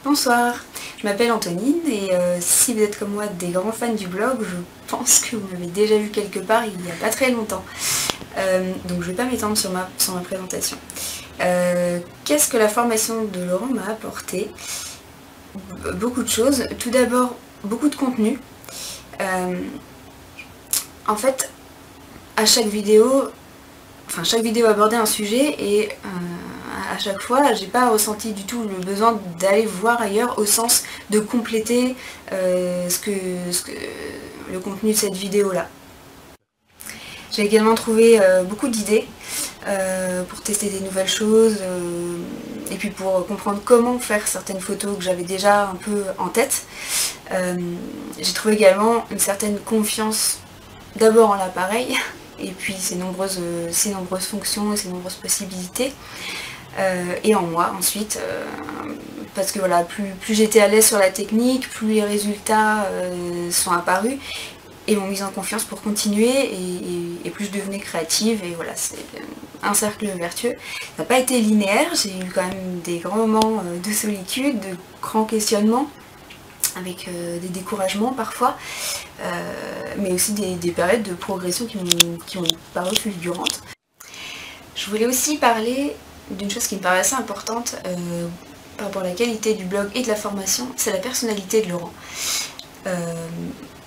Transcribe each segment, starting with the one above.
Bonsoir, je m'appelle Antonine et si vous êtes comme moi des grands fans du blog, je pense que vous m'avez déjà vu quelque part il n'y a pas très longtemps. Donc je ne vais pas m'étendre sur ma présentation. Qu'est-ce que la formation de Laurent m'a apporté? Beaucoup de choses. Tout d'abord, beaucoup de contenu. En fait, à chaque vidéo abordait un sujet et à chaque fois, j'ai pas ressenti du tout le besoin d'aller voir ailleurs au sens de compléter le contenu de cette vidéo-là. J'ai également trouvé beaucoup d'idées pour tester des nouvelles choses et puis pour comprendre comment faire certaines photos que j'avais déjà un peu en tête. J'ai trouvé également une certaine confiance d'abord en l'appareil et puis ses nombreuses fonctions et ses nombreuses possibilités. Et en moi ensuite, parce que voilà, plus j'étais à l'aise sur la technique, plus les résultats sont apparus et m'ont mise en confiance pour continuer et plus je devenais créative et voilà, c'est un cercle vertueux. Ça n'a pas été linéaire, j'ai eu quand même des grands moments de solitude, de grands questionnements, avec des découragements parfois, mais aussi des périodes de progression qui m'ont paru fulgurantes. Je voulais aussi parler d'une chose qui me paraît assez importante par rapport à la qualité du blog et de la formation, c'est la personnalité de Laurent.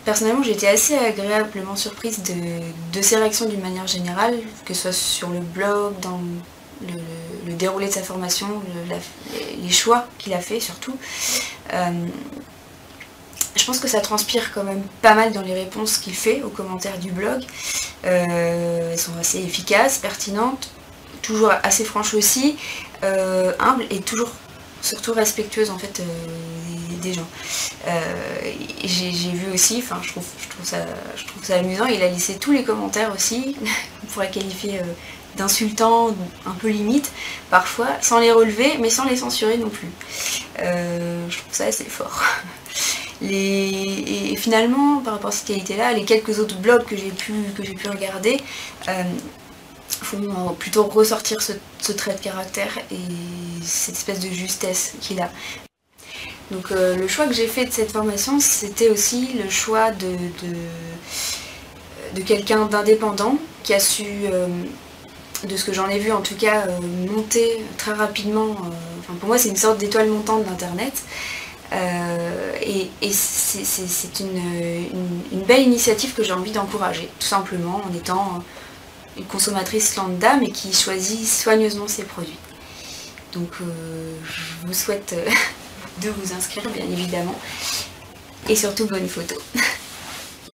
Personnellement, j'ai été assez agréablement surprise de ses réactions d'une manière générale, que ce soit sur le blog, dans le déroulé de sa formation, les choix qu'il a fait surtout. Je pense que ça transpire quand même pas mal dans les réponses qu'il fait aux commentaires du blog. Elles sont assez efficaces, pertinentes, toujours assez franches aussi, humbles et surtout respectueuses en fait des gens. J'ai vu aussi, enfin je trouve ça amusant, il a laissé tous les commentaires aussi, on pourrait qualifier d'insultants, un peu limite, parfois, sans les relever, mais sans les censurer non plus. Je trouve ça assez fort. Et finalement, par rapport à cette qualité-là, les quelques autres blogs que j'ai pu regarder font plutôt ressortir ce trait de caractère et cette espèce de justesse qu'il a. Donc le choix que j'ai fait de cette formation, c'était aussi le choix de quelqu'un d'indépendant qui a su, de ce que j'en ai vu en tout cas, monter très rapidement. Enfin, pour moi c'est une sorte d'étoile montante d'internet. Et c'est une belle initiative que j'ai envie d'encourager, tout simplement en étant une consommatrice lambda mais qui choisit soigneusement ses produits. Donc je vous souhaite de vous inscrire bien évidemment et surtout bonne photo.